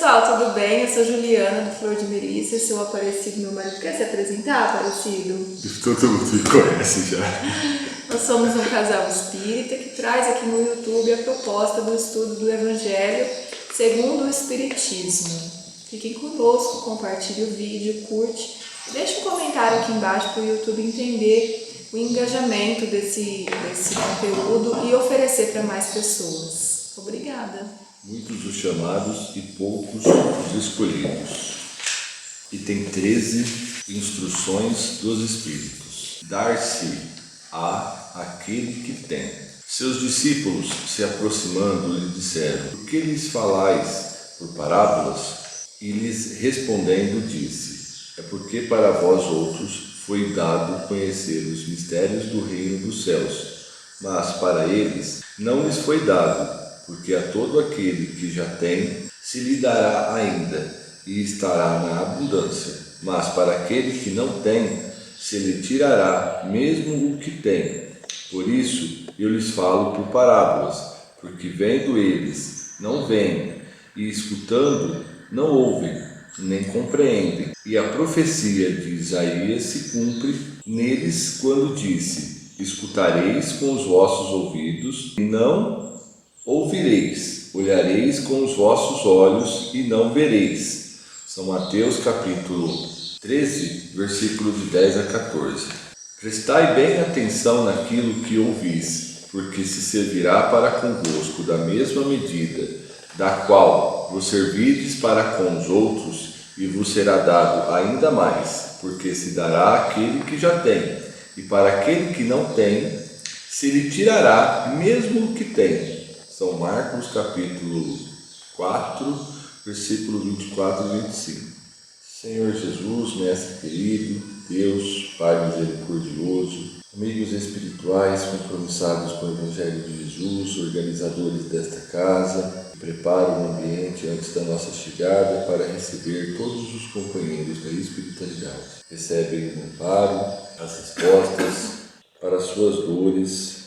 pessoal, tudo bem? Eu sou Juliana, do Flor de Merícia, esse é o Aparecido, meu marido. Quer se apresentar, Aparecido? Todo mundo me conhece já. Nós somos um casal espírita que traz aqui no YouTube a proposta do estudo do Evangelho segundo o Espiritismo. Fiquem conosco, compartilhe o vídeo, curte e deixe um comentário aqui embaixo para o YouTube entender o engajamento desse conteúdo e oferecer para mais pessoas. Obrigada. Muitos os chamados e poucos os escolhidos. E tem 13 instruções dos Espíritos. Dar-se-á aquele que tem. Seus discípulos, se aproximando, lhe disseram: por que lhes falais por parábolas? E lhes respondendo disse: é porque para vós outros foi dado conhecer os mistérios do reino dos céus, mas para eles não lhes foi dado, porque a todo aquele que já tem se lhe dará ainda, e estará na abundância. Mas para aquele que não tem, se lhe tirará mesmo o que tem. Por isso eu lhes falo por parábolas, porque vendo eles não veem, e escutando não ouvem, nem compreendem. E a profecia de Isaías se cumpre neles quando disse: escutareis com os vossos ouvidos e não ouvireis, olhareis com os vossos olhos e não vereis. São Mateus capítulo 13, versículo de 10 a 14. Prestai bem atenção naquilo que ouvis, porque se servirá para convosco da mesma medida, da qual vos servirdes para com os outros, e vos será dado ainda mais, porque se dará àquele que já tem, e para aquele que não tem, se lhe tirará mesmo o que tem. São Marcos capítulo 4, versículo 24 e 25. Senhor Jesus, Mestre querido, Deus, Pai misericordioso, amigos espirituais compromissados com o Evangelho de Jesus, organizadores desta casa, que preparam o ambiente antes da nossa chegada para receber todos os companheiros da espiritualidade. Recebem o amparo, as respostas para as suas dores,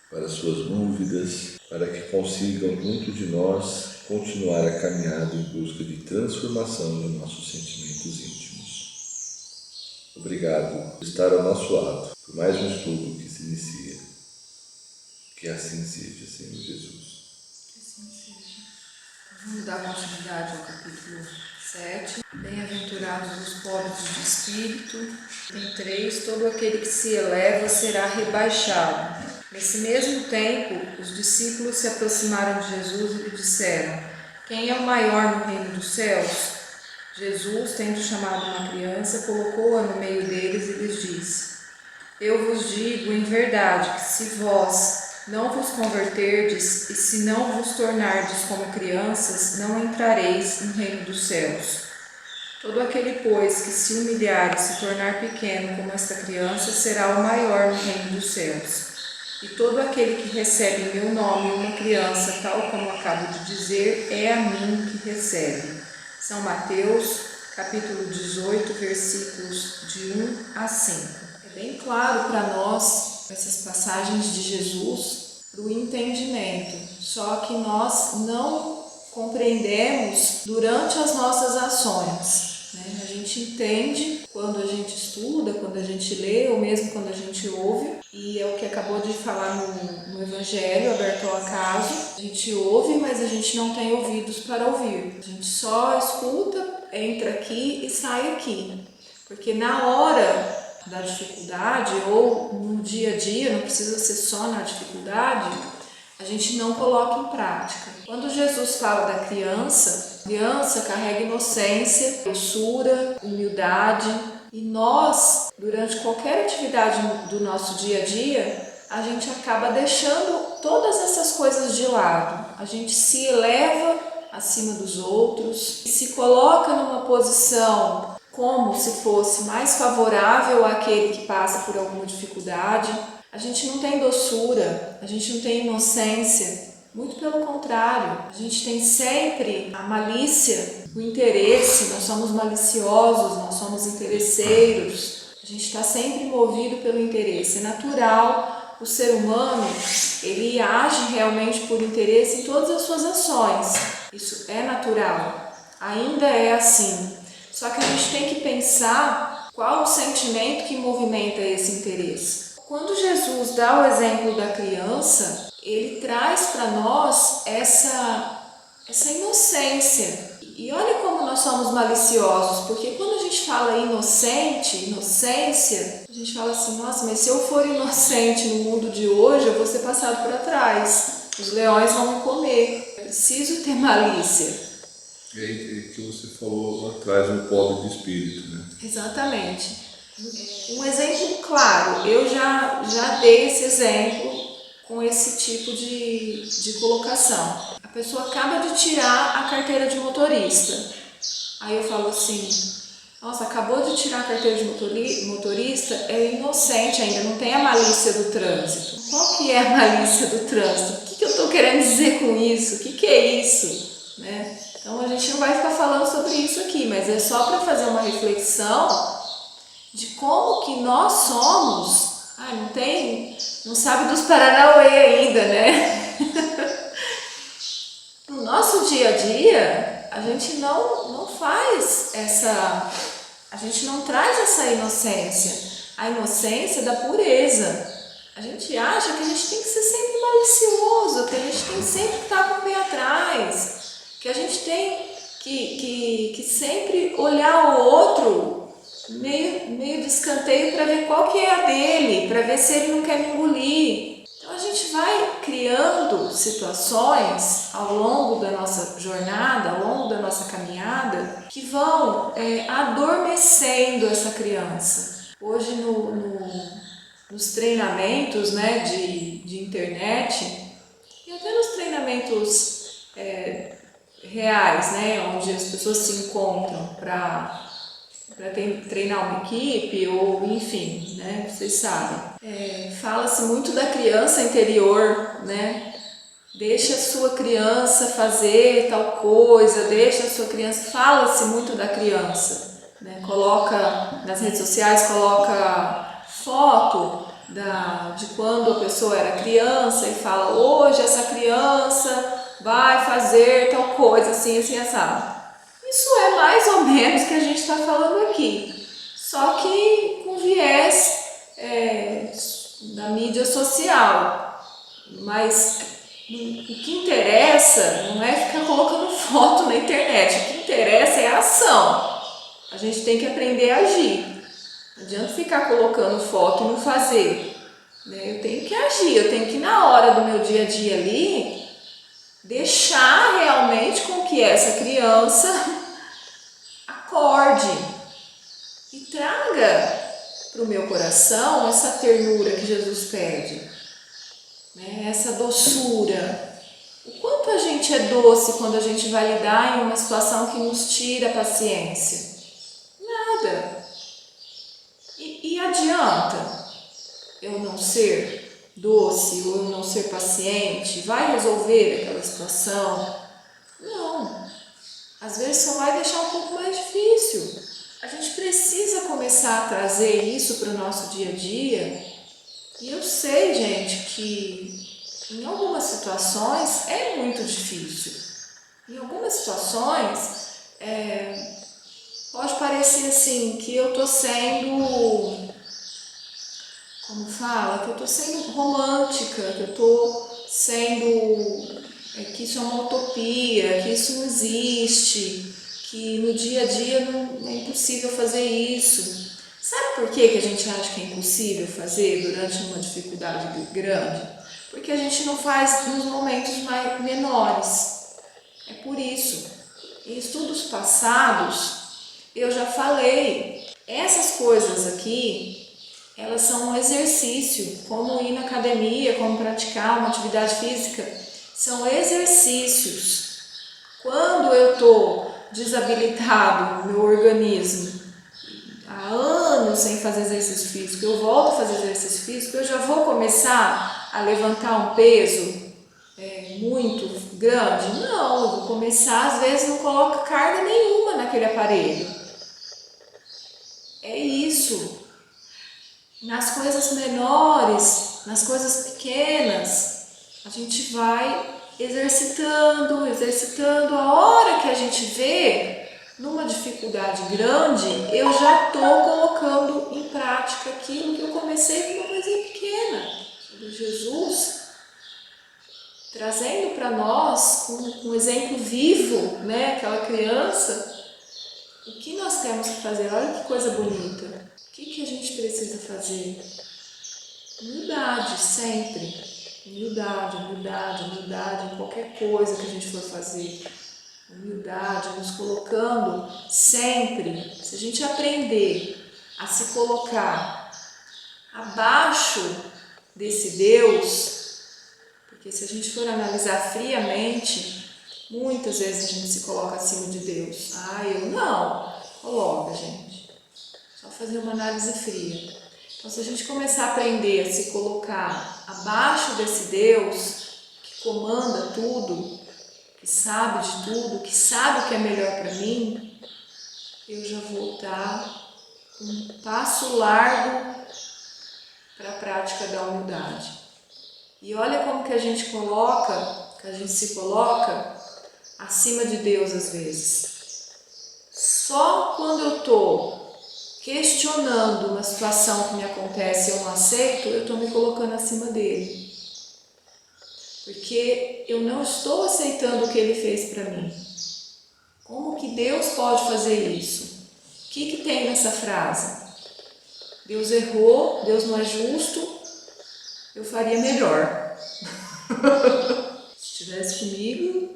para as suas dúvidas, para que consigam, junto de nós, continuar a caminhada em busca de transformação nos nossos sentimentos íntimos. Obrigado por estar ao nosso lado, por mais um estudo que se inicia. Que assim seja, Senhor Jesus. Que assim seja. Vamos dar continuidade ao capítulo 7. Bem-aventurados os pobres de espírito. Em 3, todo aquele que se eleva será rebaixado. Nesse mesmo tempo, os discípulos se aproximaram de Jesus e lhe disseram: quem é o maior no reino dos céus? Jesus, tendo chamado uma criança, colocou-a no meio deles e lhes disse: eu vos digo em verdade que se vós não vos converterdes e se não vos tornardes como crianças, não entrareis no reino dos céus. Todo aquele, pois, que se humilhar e se tornar pequeno como esta criança, será o maior no reino dos céus. E todo aquele que recebe em meu nome uma criança, tal como acabo de dizer, é a mim que recebe. São Mateus, capítulo 18, versículos de 1 a 5. É bem claro para nós, essas passagens de Jesus, para o entendimento. Só que nós não compreendemos durante as nossas ações. A gente entende quando a gente estuda, quando a gente lê, ou mesmo quando a gente ouve, e é o que acabou de falar no Evangelho, aberto ao acaso. A gente ouve, mas a gente não tem ouvidos para ouvir. A gente só escuta, entra aqui e sai aqui. Porque na hora da dificuldade, ou no dia a dia, não precisa ser só na dificuldade, a gente não coloca em prática. Quando Jesus fala da criança, a criança carrega inocência, doçura, humildade, e nós, durante qualquer atividade do nosso dia a dia, a gente acaba deixando todas essas coisas de lado. A gente se eleva acima dos outros, se coloca numa posição como se fosse mais favorável àquele que passa por alguma dificuldade. A gente não tem doçura, a gente não tem inocência, muito pelo contrário, a gente tem sempre a malícia, o interesse, nós somos maliciosos, nós somos interesseiros, a gente está sempre movido pelo interesse. É natural, o ser humano, ele age realmente por interesse em todas as suas ações, isso é natural. ainda é assim. Só que a gente tem que pensar qual o sentimento que movimenta esse interesse. Quando Jesus dá o exemplo da criança, ele traz para nós essa inocência. E olha como nós somos maliciosos, porque quando a gente fala inocência, a gente fala assim, nossa, mas se eu for inocente no mundo de hoje, eu vou ser passado para trás. Os leões vão me comer. Eu preciso ter malícia. E aí que você falou lá atrás, um pobre de espírito, né? Exatamente. Um exemplo claro, eu já dei esse exemplo com esse tipo de colocação. A pessoa acaba de tirar a carteira de motorista. Aí eu falo assim, nossa, acabou de tirar a carteira de motorista, é inocente ainda, não tem a malícia do trânsito. Qual que é a malícia do trânsito? O que eu estou querendo dizer com isso? O que é isso? Né? Então a gente não vai ficar falando sobre isso aqui, mas é só para fazer uma reflexão de como que nós somos. Não sabe dos Paranauê ainda, né? No nosso dia a dia, a gente não faz a gente não traz essa inocência, a inocência da pureza. A gente acha que a gente tem que ser sempre malicioso, que a gente tem sempre que estar com o pé atrás, que a gente tem que sempre olhar o outro meio de escanteio para ver qual que é a dele, para ver se ele não quer me engolir. Então a gente vai criando situações ao longo da nossa jornada, ao longo da nossa caminhada, que vão adormecendo essa criança. Hoje nos treinamentos, né, de internet e até nos treinamentos reais, né, onde as pessoas se encontram para treinar uma equipe ou enfim, né, vocês sabem. Fala-se muito da criança interior, né? Deixa a sua criança fazer tal coisa, deixa a sua criança... Fala-se muito da criança, né? Coloca nas redes sociais, coloca foto de quando a pessoa era criança e fala, hoje essa criança vai fazer tal coisa, assim, assim, assado. Isso é mais ou menos o que a gente está falando aqui, só que com viés da mídia social. Mas o que interessa não é ficar colocando foto na internet, o que interessa é a ação. A gente tem que aprender a agir. Não adianta ficar colocando foto e não fazer. Eu tenho que agir, eu tenho que na hora do meu dia a dia ali, deixar realmente com que essa criança acorde e traga para o meu coração essa ternura que Jesus pede, né? Essa doçura. O quanto a gente é doce quando a gente vai lidar em uma situação que nos tira a paciência? Nada. E adianta eu não ser doce ou eu não ser paciente? Vai resolver aquela situação? Não. Às vezes só vai deixar um pouco mais difícil. A gente precisa começar a trazer isso para o nosso dia a dia. E eu sei, gente, que em algumas situações é muito difícil. Em algumas situações pode parecer assim que eu estou sendo, como fala, que eu estou sendo romântica, que eu estou sendo, que isso é uma utopia, que isso não existe, que no dia a dia não é impossível fazer isso. Sabe por que a gente acha que é impossível fazer durante uma dificuldade grande? Porque a gente não faz nos momentos menores. É por isso. Em estudos passados, eu já falei, essas coisas aqui, elas são um exercício, como ir na academia, como praticar uma atividade física, são exercícios. Quando eu estou desabilitado no meu organismo, há anos sem fazer exercício físico, eu volto a fazer exercício físico, eu já vou começar a levantar um peso muito grande? Não, eu vou começar, às vezes não coloco carga nenhuma naquele aparelho. É isso. Nas coisas menores, nas coisas pequenas, a gente vai exercitando, exercitando. A hora que a gente vê numa dificuldade grande, eu já estou colocando em prática aquilo que eu comecei com uma coisinha pequena, sobre Jesus, trazendo para nós um exemplo vivo, né? Aquela criança. O que nós temos que fazer? Olha que coisa bonita. O que a gente precisa fazer? Humildade, sempre. Humildade, humildade, humildade em qualquer coisa que a gente for fazer. Humildade, nos colocando sempre. Se a gente aprender a se colocar abaixo desse Deus, porque se a gente for analisar friamente, muitas vezes a gente se coloca acima de Deus. Ah, eu não. Coloca, gente. Só fazer uma análise fria. Então, se a gente começar a aprender a se colocar abaixo desse Deus que comanda tudo, que sabe de tudo, que sabe o que é melhor para mim, eu já vou estar um passo largo para a prática da humildade. E olha como que a gente se coloca acima de Deus às vezes. Só quando eu estou questionando uma situação que me acontece e eu não aceito, eu estou me colocando acima dele. Porque eu não estou aceitando o que ele fez para mim. Como que Deus pode fazer isso? O que tem nessa frase? Deus errou, Deus não é justo, eu faria melhor. Se estivesse comigo,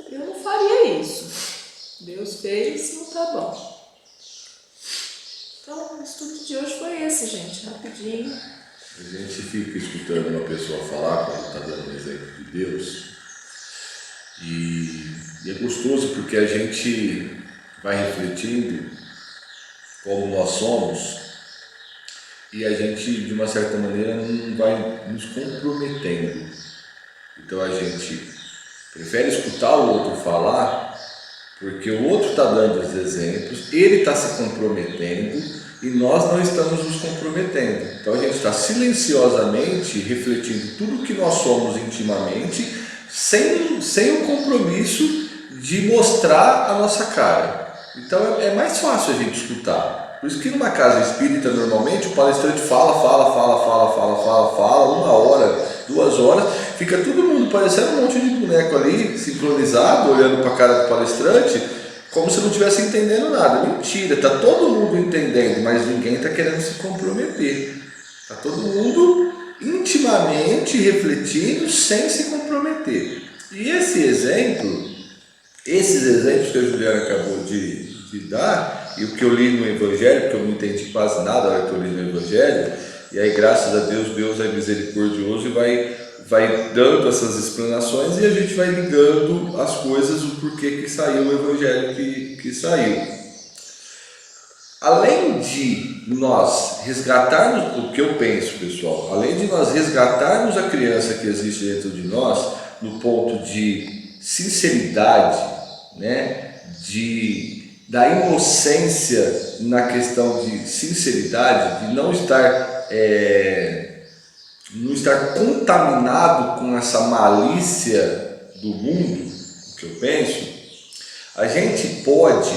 eu não faria isso. Deus fez, não tá bom. Então, o estudo de hoje foi esse, gente, rapidinho. A gente fica escutando uma pessoa falar quando está dando um exemplo de Deus e é gostoso porque a gente vai refletindo como nós somos e a gente, de uma certa maneira, não vai nos comprometendo. Então a gente prefere escutar o outro falar porque o outro está dando os exemplos, ele está se comprometendo e nós não estamos nos comprometendo. Então a gente está silenciosamente refletindo tudo o que nós somos intimamente, sem o compromisso de mostrar a nossa cara. Então é mais fácil a gente escutar. Por isso que numa casa espírita, normalmente, o palestrante fala, 1 hora, 2 horas, fica todo mundo parecendo um monte de boneco ali, sincronizado, olhando para a cara do palestrante, como se não estivesse entendendo nada. Mentira, está todo mundo entendendo, mas ninguém está querendo se comprometer. Está todo mundo intimamente refletindo sem se comprometer. E esses exemplos que a Juliana acabou de dar, e o que eu li no Evangelho, porque eu não entendi quase nada na hora que eu li no Evangelho, e aí graças a Deus, Deus é misericordioso e vai dando essas explanações e a gente vai ligando as coisas, o porquê que saiu o Evangelho que saiu. Além de nós resgatarmos, o que eu penso, pessoal, além de nós resgatarmos a criança que existe dentro de nós, no ponto de sinceridade, né, da inocência na questão de sinceridade, de não estar contaminado com essa malícia do mundo, o que eu penso, a gente pode,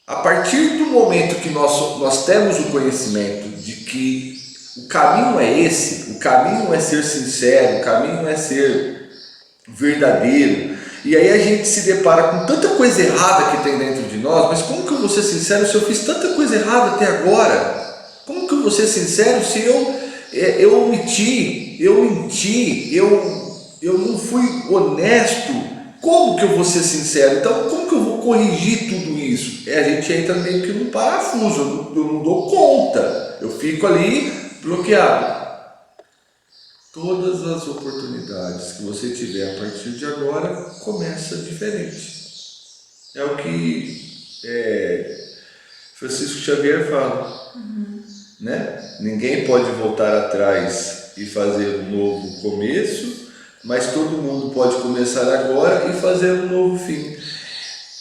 a partir do momento que nós temos o conhecimento de que o caminho é esse, o caminho é ser sincero, o caminho é ser verdadeiro, e aí a gente se depara com tanta coisa errada que tem dentro de nós, mas como que eu vou ser sincero se eu fiz tanta coisa errada até agora? Como que eu vou ser sincero se eu menti, eu não fui honesto? Como que eu vou ser sincero? Então, como que eu vou corrigir tudo isso? A gente entra meio que num parafuso, eu não dou conta, eu fico ali bloqueado. Todas as oportunidades que você tiver a partir de agora, começa diferente. É o que Francisco Xavier fala. Né? Ninguém pode voltar atrás e fazer um novo começo, mas todo mundo pode começar agora e fazer um novo fim.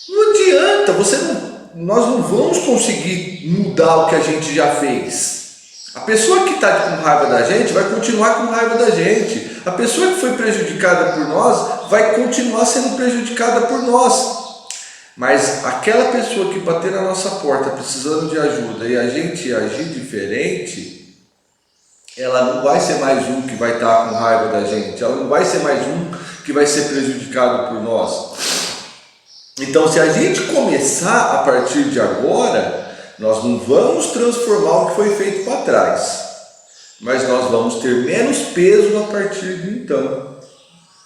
Não adianta, nós não vamos conseguir mudar o que a gente já fez. A pessoa que está com raiva da gente vai continuar com raiva da gente. A pessoa que foi prejudicada por nós vai continuar sendo prejudicada por nós. Mas aquela pessoa que bater na nossa porta precisando de ajuda e a gente agir diferente, ela não vai ser mais um que vai estar com raiva da gente. Ela não vai ser mais um que vai ser prejudicado por nós. Então, se a gente começar a partir de agora, nós não vamos transformar o que foi feito para trás, mas nós vamos ter menos peso a partir de então.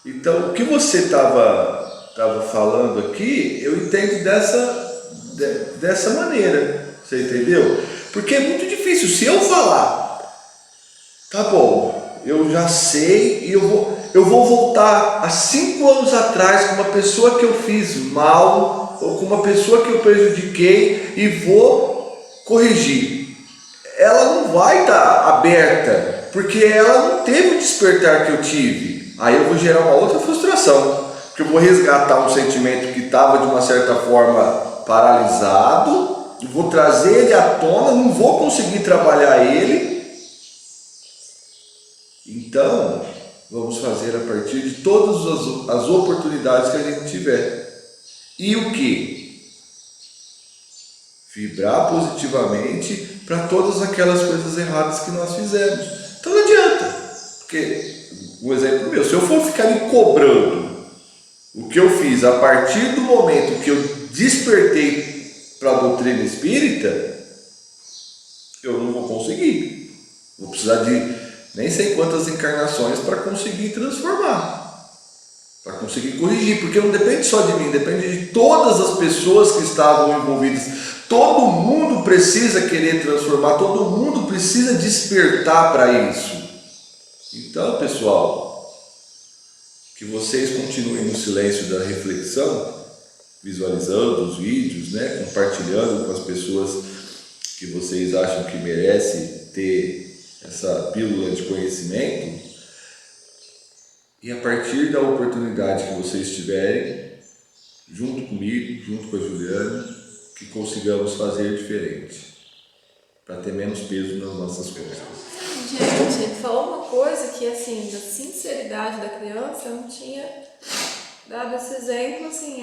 Então, o que você estava falando aqui, eu entendo dessa maneira, você entendeu? Porque é muito difícil. Se eu falar, tá bom, eu já sei e eu vou voltar a 5 anos atrás com uma pessoa que eu fiz mal ou com uma pessoa que eu prejudiquei e vou corrigir. Ela não vai estar aberta, porque ela não teve o despertar que eu tive. Aí eu vou gerar uma outra frustração, porque eu vou resgatar um sentimento que estava de uma certa forma paralisado, vou trazer ele à tona, não vou conseguir trabalhar ele. Então, vamos fazer a partir de todas as oportunidades que a gente tiver. E o que? Vibrar positivamente para todas aquelas coisas erradas que nós fizemos. Então não adianta, porque um exemplo meu, se eu for ficar me cobrando o que eu fiz a partir do momento que eu despertei para a doutrina espírita, eu não vou conseguir. Vou precisar de nem sei quantas encarnações para conseguir transformar, para conseguir corrigir, porque não depende só de mim, depende de todas as pessoas que estavam envolvidas. Todo mundo precisa querer transformar, todo mundo precisa despertar para isso. Então, pessoal, que vocês continuem no silêncio da reflexão, visualizando os vídeos, né, compartilhando com as pessoas que vocês acham que merecem ter essa pílula de conhecimento. E a partir da oportunidade que vocês tiverem, junto comigo, junto com a Juliana, que consigamos fazer diferente, para ter menos peso nas nossas costas. Gente, ele falou uma coisa que, assim, da sinceridade da criança, eu não tinha dado esse exemplo, assim,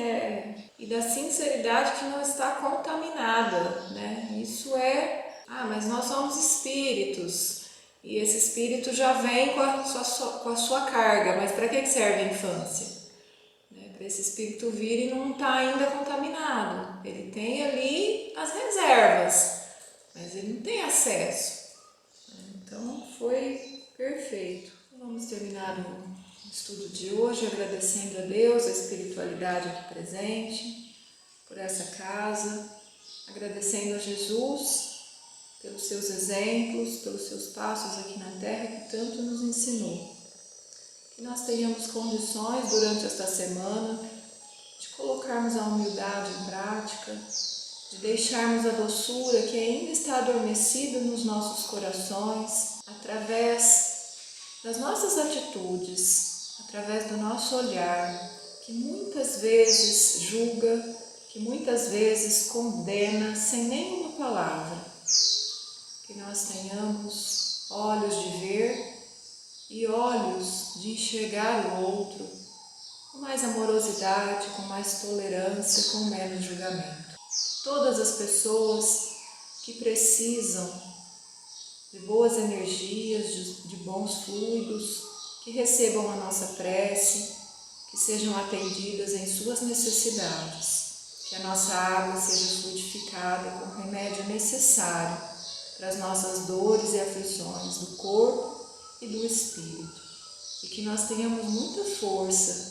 e da sinceridade que não está contaminada, né? Isso mas nós somos espíritos, e esse espírito já vem com a sua carga, mas para que serve a infância? Para esse espírito vir e não está ainda contaminado. Ele tem ali as reservas, mas ele não tem acesso. Então foi perfeito. Vamos terminar o estudo de hoje agradecendo a Deus, a espiritualidade aqui presente, por essa casa, agradecendo a Jesus pelos seus exemplos, pelos seus passos aqui na Terra que tanto nos ensinou. Que nós tenhamos condições durante esta semana de colocarmos a humildade em prática, de deixarmos a doçura que ainda está adormecida nos nossos corações, através das nossas atitudes, através do nosso olhar, que muitas vezes julga, que muitas vezes condena sem nenhuma palavra. Que nós tenhamos olhos de ver e olhos de enxergar o outro com mais amorosidade, com mais tolerância, com menos julgamento. Todas as pessoas que precisam de boas energias, de bons fluidos, que recebam a nossa prece, que sejam atendidas em suas necessidades, que a nossa água seja fluidificada com o remédio necessário para as nossas dores e aflições do corpo e do espírito, e que nós tenhamos muita força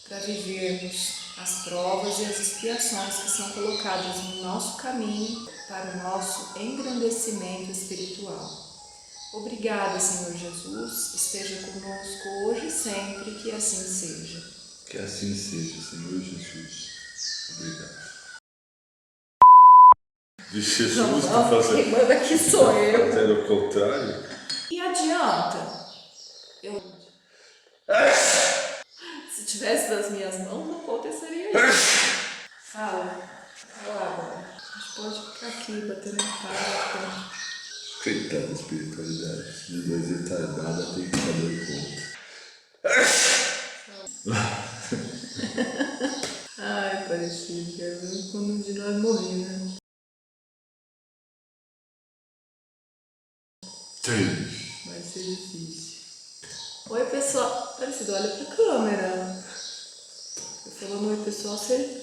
para vivermos as provas e as expiações que são colocadas no nosso caminho para o nosso engrandecimento espiritual. Obrigada, Senhor Jesus, esteja conosco hoje e sempre, que assim seja. Que assim seja, Senhor Jesus. Obrigado. De Jesus, não, quem manda aqui sou eu. Fazendo o contrário. E adianta? Se tivesse nas minhas mãos, não aconteceria isso. Fala agora. A gente pode ficar aqui batendo em palma. Coitada da espiritualidade. De dois retardados tem que fazer conta. Ai, parecido, quer ver quando um de nós morrer, né? Vai ser difícil. Oi, pessoal. Parecido, olha pra câmera. Eu falando oi, pessoal, você...